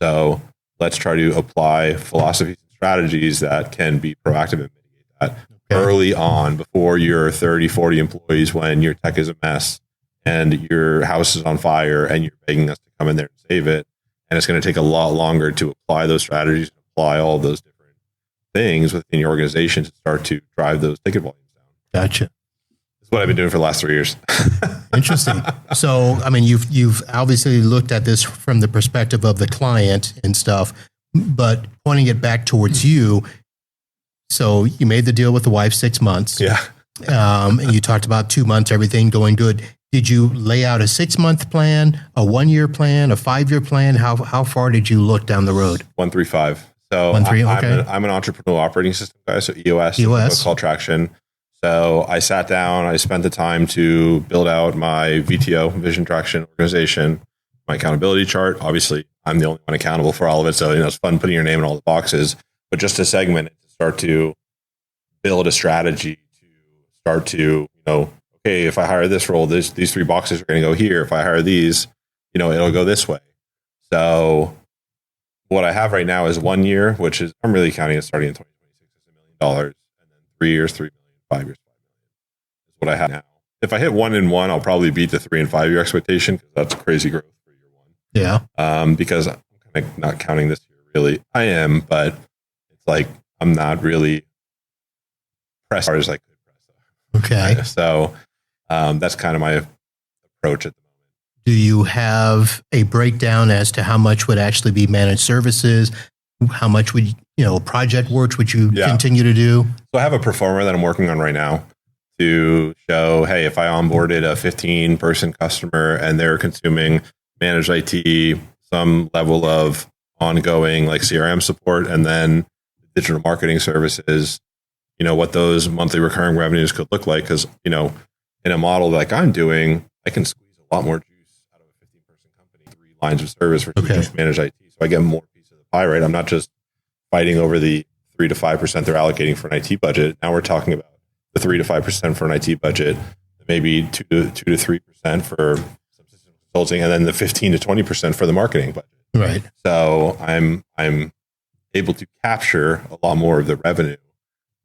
Speaker 2: So let's try to apply philosophies and strategies that can be proactive and mitigate that early on, before you're 30, 40 employees, when your tech is a mess and your house is on fire and you're begging us to come in there and save it. And it's going to take a lot longer to apply those strategies, and apply all of those different things within your organization to start to drive those ticket volumes down.
Speaker 1: Gotcha.
Speaker 2: That's what I've been doing for the last 3 years.
Speaker 1: Interesting. So, I mean, you've obviously looked at this from the perspective of the client and stuff, but pointing it back towards you. So you made the deal with the wife 6 months.
Speaker 2: Yeah.
Speaker 1: And you talked about 2 months, everything going good. Did you lay out a 6-month plan, a 1-year plan, a 5-year plan? How far did you look down the road?
Speaker 2: 135. So
Speaker 1: okay.
Speaker 2: I'm an entrepreneurial operating system guy. So EOS. Called Traction. So I sat down, I spent the time to build out my VTO, Vision Traction Organization, my accountability chart. Obviously, I'm the only one accountable for all of it. So, it's fun putting your name in all the boxes, but just to segment it, to start to build a strategy, to start to, okay, if I hire this role, these 3 boxes are going to go here. If I hire these, it'll go this way. So what I have right now is 1 year, which is, I'm really counting it starting in 2026 as $1 million. And then 3 years, 3 million, 5 years, 5 million is what I have now. If I hit 1 in 1, I'll probably beat the 3 and 5 year expectation because that's crazy growth for year one.
Speaker 1: Yeah.
Speaker 2: Because I'm kind of not counting this year really. I am, but it's like I'm not really pressed as hard as I could press.
Speaker 1: Okay.
Speaker 2: So that's kind of my approach at the moment.
Speaker 1: Do you have a breakdown as to how much would actually be managed services? How much would, project works would you continue to do?
Speaker 2: So I have a performer that I'm working on right now to show, hey, if I onboarded a 15-person customer and they're consuming managed IT, some level of ongoing like CRM support, and then digital marketing services, what those monthly recurring revenues could look like. Because, in a model like I'm doing, I can squeeze a lot more juice out of a 15-person company, 3 lines of service for just managed IT. So I get more piece of the pie, right? I'm not just fighting over the 3 to 5% they're allocating for an IT budget. Now we're talking about the 3 to 5% for an IT budget, maybe 2 to 3% for some system consulting, and then the 15 to 20% for the marketing budget.
Speaker 1: Right.
Speaker 2: So I'm able to capture a lot more of the revenue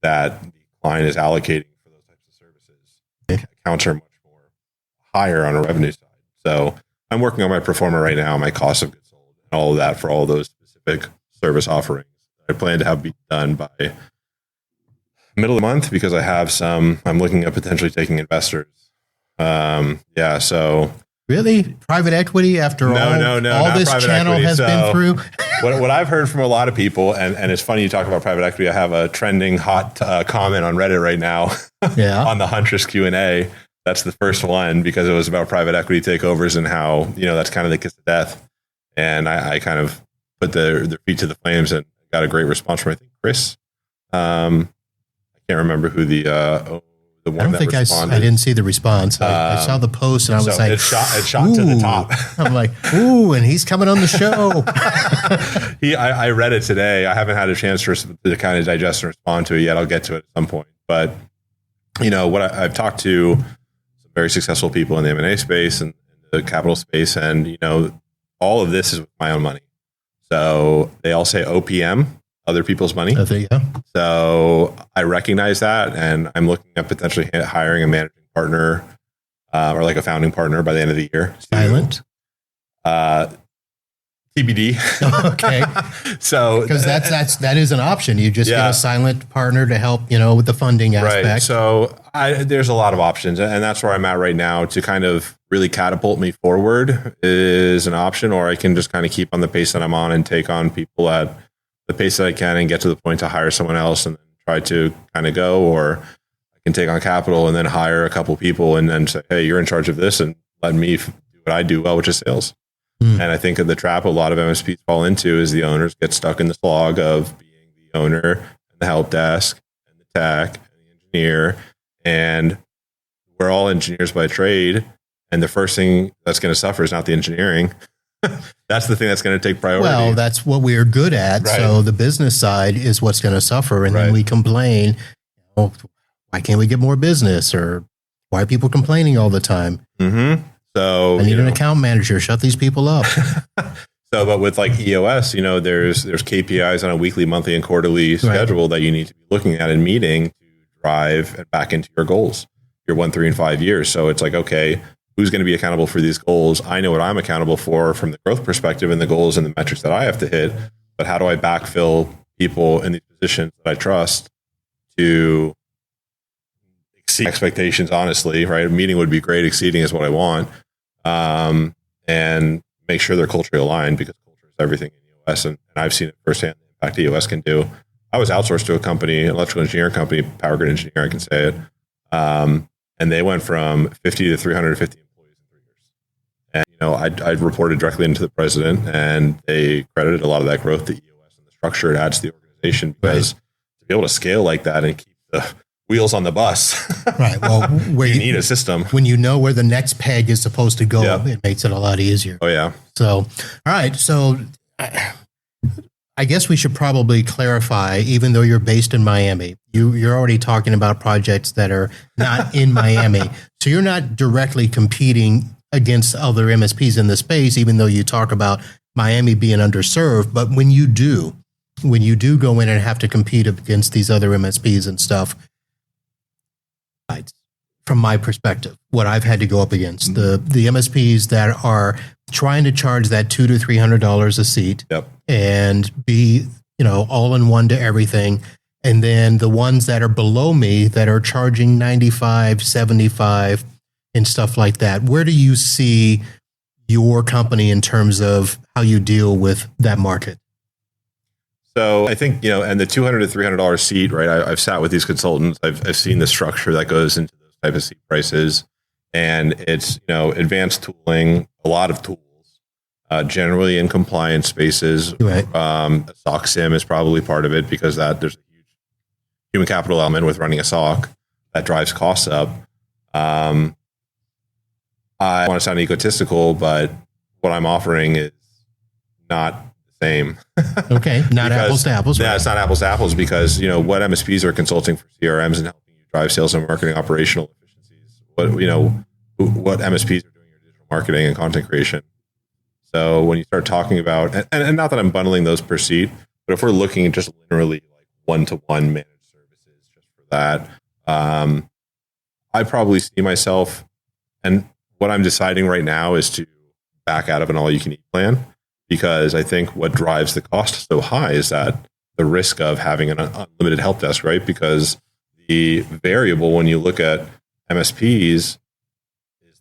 Speaker 2: that the client is allocating for those types of services. Accounts are much more higher on a revenue side. So I'm working on my performer right now, my cost of goods sold, and all of that for all those specific service offerings. I plan to have be done by middle of the month because I have I'm looking at potentially taking investors. So
Speaker 1: really private equity after all this channel
Speaker 2: equity.
Speaker 1: has been through.
Speaker 2: what I've heard from a lot of people, and it's funny you talk about private equity. I have a trending hot comment on Reddit right now on the Huntress Q&A. That's the first one because it was about private equity takeovers and how, that's kind of the kiss of death. And I kind of put their feet to the flames and got a great response from, I think, Chris. I can't remember who the one
Speaker 1: I don't think I didn't see the response. I saw the post and I was like,
Speaker 2: it shot to the top.
Speaker 1: I'm like, ooh, and he's coming on the show.
Speaker 2: I read it today. I haven't had a chance to kind of digest and respond to it yet. I'll get to it at some point. But, what I've talked to some very successful people in the M&A space and the capital space, and, all of this is with my own money. So they all say OPM, other people's money. So I recognize that, and I'm looking at potentially hiring a managing partner or like a founding partner by the end of the year.
Speaker 1: Silent?
Speaker 2: TBD.
Speaker 1: Okay.
Speaker 2: So
Speaker 1: because that is an option. You just get a silent partner to help, with the funding aspect.
Speaker 2: Right. So there's a lot of options, and that's where I'm at right now. To kind of really catapult me forward is an option, or I can just kind of keep on the pace that I'm on and take on people at the pace that I can and get to the point to hire someone else and then try to kind of go, or I can take on capital and then hire a couple people and then say, hey, you're in charge of this and let me do what I do well, which is sales. And I think of the trap a lot of MSPs fall into is the owners get stuck in the slog of being the owner and the help desk and the tech and the engineer. And we're all engineers by trade. And the first thing that's going to suffer is not the engineering. That's the thing that's going to take priority.
Speaker 1: Well, that's what we're good at. Right. So the business side is what's going to suffer. And then we complain, why can't we get more business? Or why are people complaining all the time?
Speaker 2: Mm-hmm. So
Speaker 1: I need an account manager. Shut these people up.
Speaker 2: But with like EOS, there's KPIs on a weekly, monthly, and quarterly schedule that you need to be looking at and meeting to drive and back into your goals, your 1, 3, and 5 years. So it's like, okay, who's going to be accountable for these goals? I know what I'm accountable for from the growth perspective and the goals and the metrics that I have to hit. But how do I backfill people in these positions that I trust to exceed expectations? Honestly, right? A meeting would be great. Exceeding is what I want. And make sure they're culturally aligned, because culture is everything in EOS. And I've seen it firsthand, the impact EOS can do. I was outsourced to a company, an electrical engineering company, power grid engineer, I can say it. And they went from 50 to 350 employees in 3 years. And, I reported directly into the president, and they credited a lot of that growth to EOS and the structure it adds to the organization, because to be able to scale like that and keep the wheels on the bus. Right. Well, where you need a system.
Speaker 1: When you know where the next peg is supposed to go, it makes it a lot easier.
Speaker 2: Oh, yeah.
Speaker 1: So, all right. So I guess we should probably clarify, even though you're based in Miami, you're already talking about projects that are not in Miami. So you're not directly competing against other MSPs in the space, even though you talk about Miami being underserved. But when you do go in and have to compete against these other MSPs and stuff, from my perspective, what I've had to go up against. The MSPs that are trying to charge that $200 to $300 a seat and be, all in one to everything. And then the ones that are below me that are charging 95, 75 and stuff like that. Where do you see your company in terms of how you deal with that market?
Speaker 2: So I think, and the $200 to $300 seat, right? I've sat with these consultants. I've seen the structure that goes into those type of seat prices, and it's, advanced tooling, a lot of tools, generally in compliance spaces.
Speaker 1: Right.
Speaker 2: A SOC SIM is probably part of it because there's a huge human capital element with running a SOC that drives costs up. I want to sound egotistical, but what I'm offering is not the same.
Speaker 1: Okay, not apples to apples.
Speaker 2: Yeah, right. It's not apples to apples because, what MSPs are consulting for CRMs and helping you drive sales and marketing operational efficiencies. What MSPs are doing your digital marketing and content creation. So when you start talking about, and not that I'm bundling those per seat, but if we're looking at just literally like one-to-one managed services just for that, I probably see myself, and what I'm deciding right now is to back out of an all-you-can-eat plan, because I think what drives the cost so high is that the risk of having an unlimited help desk, right? Because the variable when you look at MSPs is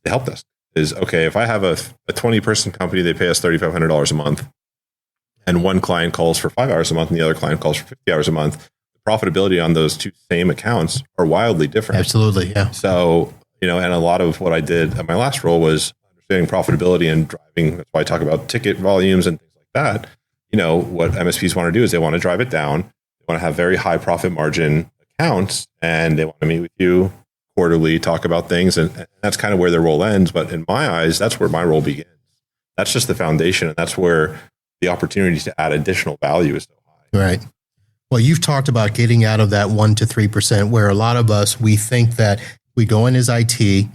Speaker 2: the help desk. Is, okay, if I have a 20-person company, they pay us $3,500 a month, and one client calls for 5 hours a month and the other client calls for 50 hours a month, the profitability on those two same accounts are wildly different.
Speaker 1: Absolutely, yeah.
Speaker 2: So, and a lot of what I did at my last role was understanding profitability and driving. That's why I talk about ticket volumes and things like that. What MSPs want to do is they want to drive it down. They want to have very high profit margin accounts, and they want to meet with you quarterly, talk about things, and that's kind of where their role ends. But in my eyes, that's where my role begins. That's just the foundation, and that's where the opportunity to add additional value is so high.
Speaker 1: Right. Well, you've talked about getting out of that 1% to 3%, where a lot of us, we think that we go in as IT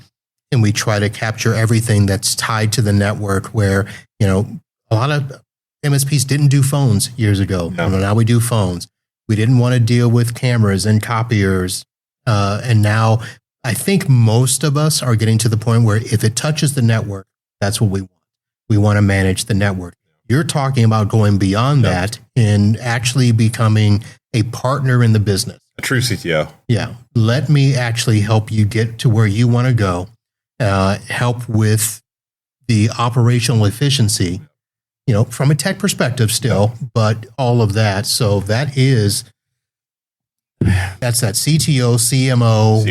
Speaker 1: and we try to capture everything that's tied to the network, where, a lot of MSPs didn't do phones years ago.
Speaker 2: No.
Speaker 1: Now we do phones. We didn't want to deal with cameras and copiers. And now I think most of us are getting to the point where if it touches the network, that's what we want. We want to manage the network. You're talking about going beyond that and actually becoming a partner in the business.
Speaker 2: A true CTO.
Speaker 1: Yeah. Let me actually help you get to where you want to go. Help with the operational efficiency, from a tech perspective still, but all of that. So that's that CTO, CMO,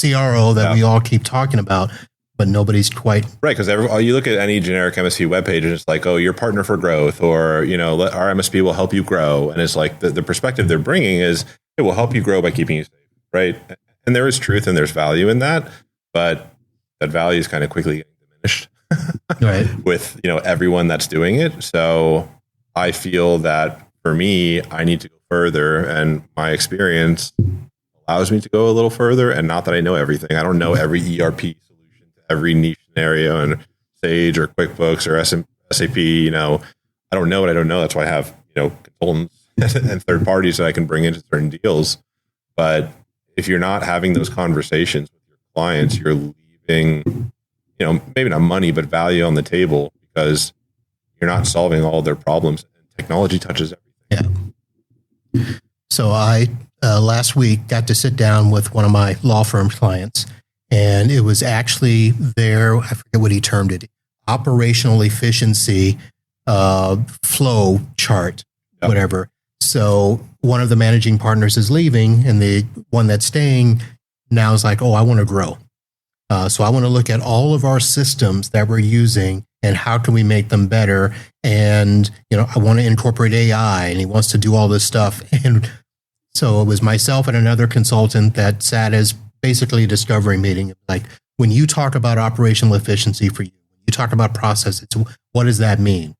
Speaker 1: CRO that we all keep talking about, but nobody's quite.
Speaker 2: Right, because you look at any generic MSP webpage and it's like, oh, your partner for growth, or, our MSP will help you grow. And it's like the perspective they're bringing is it will help you grow by keeping you safe, right? And there is truth and there's value in that, but that value is kind of quickly getting diminished
Speaker 1: right.
Speaker 2: with, everyone that's doing it. So I feel that for me, I need to go further, and my experience allows me to go a little further. And not that I know everything. I don't know every ERP solution to every niche scenario and Sage or QuickBooks or SAP. I don't know what I don't know. That's why I have, consultants and third parties that I can bring into certain deals. But if you're not having those conversations with your clients, you're leaving, maybe not money, but value on the table, because you're not solving all their problems. And technology touches everything.
Speaker 1: Yeah. So I, last week, got to sit down with one of my law firm clients, and it was actually I forget what he termed it, operational efficiency flow chart, whatever. So one of the managing partners is leaving, and the one that's staying now is like, oh, I want to grow. So I want to look at all of our systems that we're using and how can we make them better. And, I want to incorporate AI, and he wants to do all this stuff. And so it was myself and another consultant that sat as basically a discovery meeting. Like, when you talk about operational efficiency for you, when you talk about processes, what does that mean?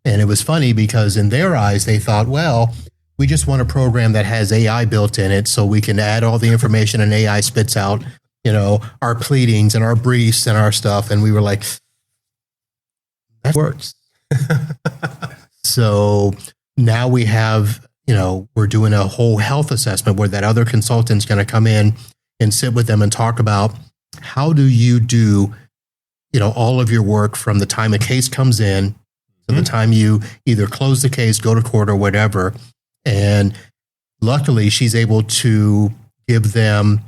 Speaker 1: And it was funny because in their eyes, they thought, well, we just want a program that has AI built in it so we can add all the information and AI spits out, our pleadings and our briefs and our stuff. And we were like, that works. So now we have, we're doing a whole health assessment where that other consultant's going to come in and sit with them and talk about how do you do, all of your work from the time a case comes in to the time you either close the case, go to court or whatever. And luckily she's able to give them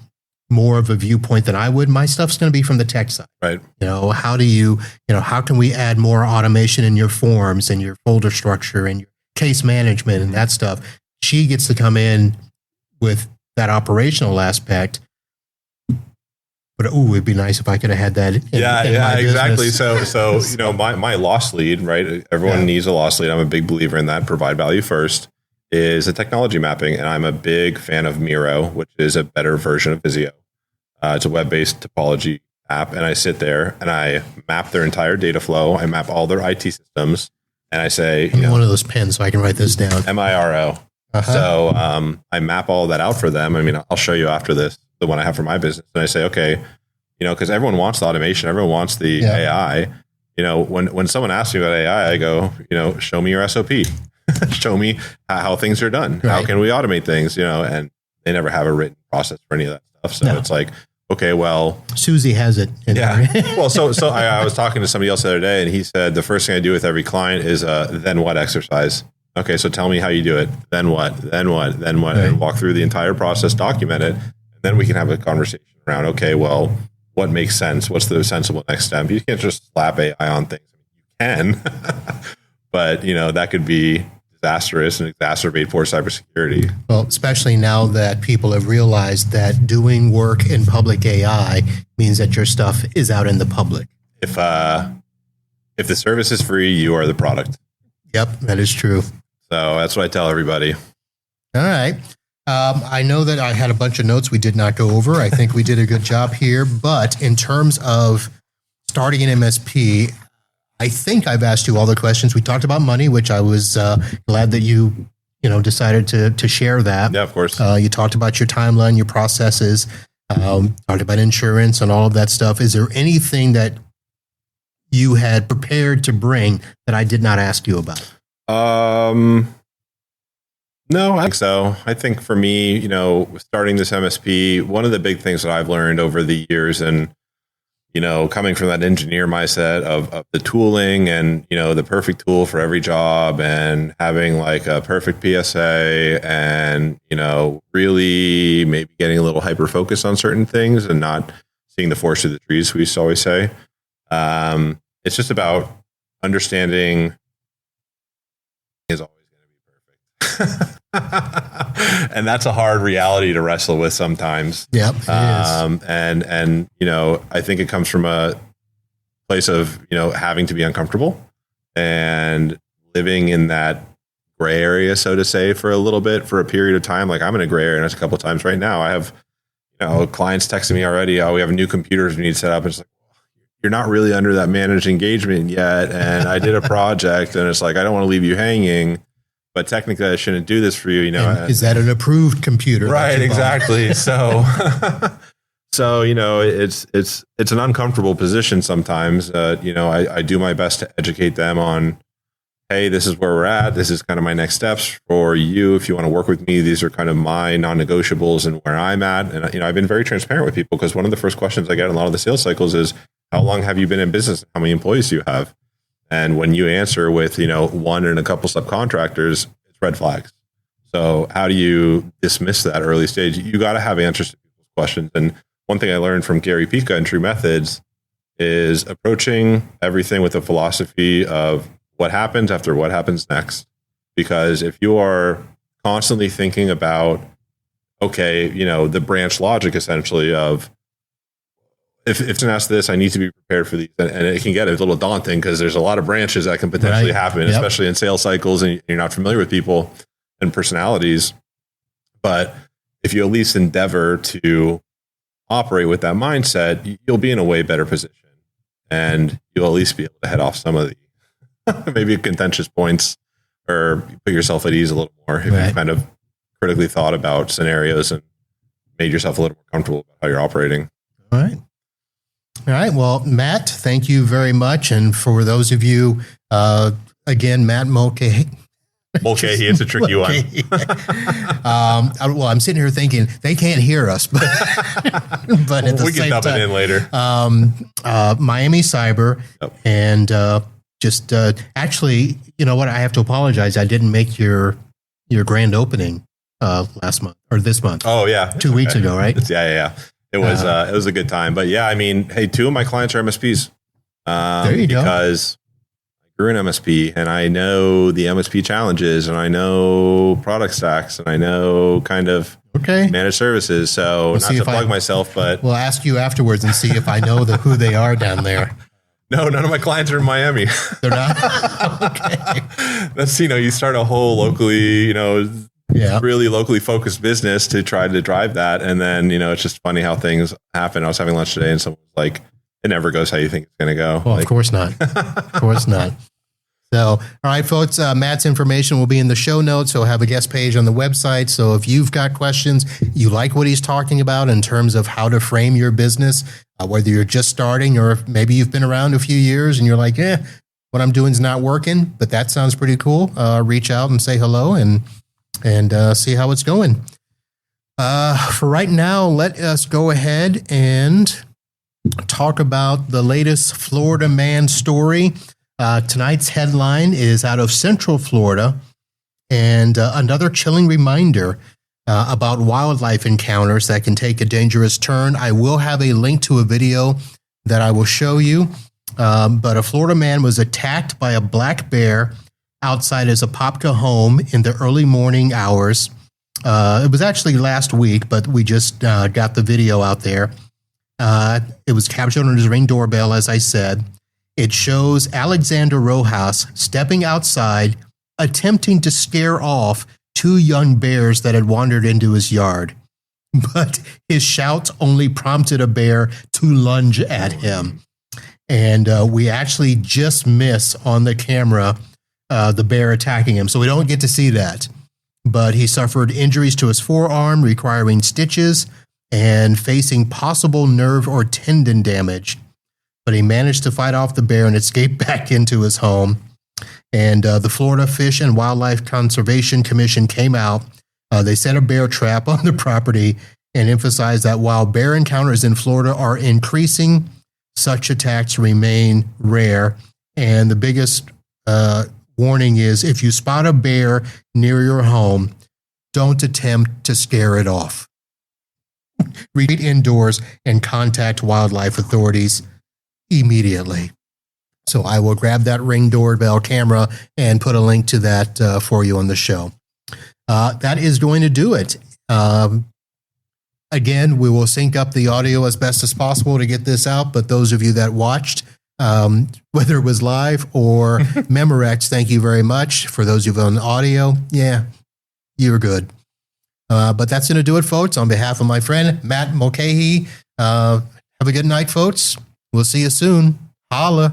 Speaker 1: more of a viewpoint than I would. My stuff's going to be from the tech side.
Speaker 2: Right.
Speaker 1: How do you, how can we add more automation in your forms and your folder structure and your case management and that stuff? She gets to come in with that operational aspect. But it'd be nice if I could have had that. In my
Speaker 2: exactly.
Speaker 1: business.
Speaker 2: So my loss lead, right? Everyone needs a loss lead. I'm a big believer in that. Provide value first is a technology mapping, and I'm a big fan of Miro, which is a better version of Visio. It's a web-based topology app, and I sit there and I map their entire data flow. I map all their IT systems, and I say,
Speaker 1: one of those pens so I can write this down.
Speaker 2: MIRO. So I map all that out for them. I mean, I'll show you after this, the one I have for my business. And I say, okay, because everyone wants the automation, everyone wants the AI. When someone asks me about AI, I go, show me your SOP, show me how things are done. Right. How can we automate things? And they never have a written process for any of that stuff. So it's like, okay, well,
Speaker 1: Susie has it.
Speaker 2: Well, so I was talking to somebody else the other day, and he said the first thing I do with every client is then what exercise. Okay, so tell me how you do it. Then what? Then what? Then what? Right. And walk through the entire process, document it, and then we can have a conversation around, okay, well, what makes sense? What's the sensible next step? You can't just slap AI on things. You can, but that could be disastrous and exacerbate poor cybersecurity.
Speaker 1: Well, especially now that people have realized that doing work in public AI means that your stuff is out in the public.
Speaker 2: If the service is free, you are the product.
Speaker 1: Yep, that is true.
Speaker 2: So that's what I tell everybody.
Speaker 1: All right. I know that I had a bunch of notes we did not go over. I think we did a good job here. But in terms of starting an MSP, I think I've asked you all the questions. We talked about money, which I was glad that you decided to share that.
Speaker 2: Yeah, of course.
Speaker 1: You talked about your timeline, your processes, talked about insurance and all of that stuff. Is there anything that you had prepared to bring that I did not ask you about?
Speaker 2: No, I think so. I think for me, starting this MSP, one of the big things that I've learned over the years and, coming from that engineer mindset of the tooling and, the perfect tool for every job and having like a perfect PSA and, really maybe getting a little hyper focused on certain things and not seeing the forest through the trees, we used to always say. It's just about understanding is always going to be perfect. And that's a hard reality to wrestle with sometimes.
Speaker 1: Yep. It is.
Speaker 2: And I think it comes from a place of, having to be uncomfortable and living in that gray area, so to say, for a little bit, for a period of time. Like I'm in a gray area a couple of times right now. I have, clients texting me already. Oh, we have new computers we need set up. It's like, you're not really under that managed engagement yet. And I did a project and it's like, I don't want to leave you hanging, but technically I shouldn't do this for you.
Speaker 1: Is that an approved computer?
Speaker 2: Right. Exactly. So, it's an uncomfortable position sometimes. I do my best to educate them on, hey, this is where we're at. This is kind of my next steps for you. If you want to work with me, these are kind of my non-negotiables and where I'm at. And, I've been very transparent with people because one of the first questions I get in a lot of the sales cycles is, how long have you been in business? How many employees do you have? And when you answer with, one and a couple subcontractors, it's red flags. So how do you dismiss that early stage? You got to have answers to people's questions. And one thing I learned from Gary Pika in True Methods is approaching everything with a philosophy of what happens after what happens next. Because if you are constantly thinking about, okay, the branch logic essentially of, if it's an ask this, I need to be prepared for these. And it can get a little daunting because there's a lot of branches that can potentially happen, especially in sales cycles and you're not familiar with people and personalities. But if you at least endeavor to operate with that mindset, you'll be in a way better position and you'll at least be able to head off some of the maybe contentious points or put yourself at ease a little more if you've kind of critically thought about scenarios and made yourself a little more comfortable about how you're operating.
Speaker 1: All right. All right. Well, Matt, thank you very much. And for those of you, again, Matt Mulcahy,
Speaker 2: Mulcahy, it's a tricky one.
Speaker 1: Well, I'm sitting here thinking they can't hear us, but at the
Speaker 2: We can
Speaker 1: same
Speaker 2: dub it
Speaker 1: time,
Speaker 2: in later.
Speaker 1: Miami Cyber,
Speaker 2: Yep.
Speaker 1: and actually, you know what? I have to apologize. I didn't make your grand opening last month or this month.
Speaker 2: Oh yeah,
Speaker 1: 2 weeks ago, right?
Speaker 2: Yeah. It was a good time, but yeah, I mean, hey, 2 of my clients are MSPs.
Speaker 1: There you go.
Speaker 2: Because I grew an MSP and I know the MSP challenges and I know product stacks and I know kind of managed services. So not to plug myself, but
Speaker 1: we'll ask you afterwards and see if I know who they are down there.
Speaker 2: No, none of my clients are in Miami.
Speaker 1: They're not? Okay.
Speaker 2: That's, you start a whole locally, really locally focused business to try to drive that. And then, it's just funny how things happen. I was having lunch today and someone was like, it never goes how you think it's going to go.
Speaker 1: Well, of course not. Of course not. So, all right, folks, Matt's information will be in the show notes. He'll have a guest page on the website. So if you've got questions, you like what he's talking about in terms of how to frame your business, whether you're just starting or maybe you've been around a few years and you're like, what I'm doing is not working, but that sounds pretty cool. Reach out and say hello and see how it's going. For right now, let us go ahead and talk about the latest Florida man story. Tonight's headline is out of Central Florida, and another chilling reminder about wildlife encounters that can take a dangerous turn. I will have a link to a video that I will show you, but a Florida man was attacked by a black bear outside his Apopka home in the early morning hours. It was actually last week, but we just got the video out there. It was captured on his Ring doorbell, as I said. It shows Alexander Rojas stepping outside, attempting to scare off 2 young bears that had wandered into his yard. But his shouts only prompted a bear to lunge at him. And we actually just miss on the camera the bear attacking him. So we don't get to see that. But he suffered injuries to his forearm, requiring stitches, and facing possible nerve or tendon damage. But he managed to fight off the bear and escape back into his home. And the Florida Fish and Wildlife Conservation Commission came out. They set a bear trap on the property and emphasized that while bear encounters in Florida are increasing, such attacks remain rare. And the biggest warning is if you spot a bear near your home, don't attempt to scare it off. Retreat indoors and contact wildlife authorities immediately. So I will grab that Ring doorbell camera and put a link to that for you on the show. That is going to do it. Again, we will sync up the audio as best as possible to get this out. But those of you that watched, whether it was live or Memorex, thank you very much. For those of you on audio, you're good. But that's going to do it, folks. On behalf of my friend, Matt Mulcahy, have a good night, folks. We'll see you soon. Holla.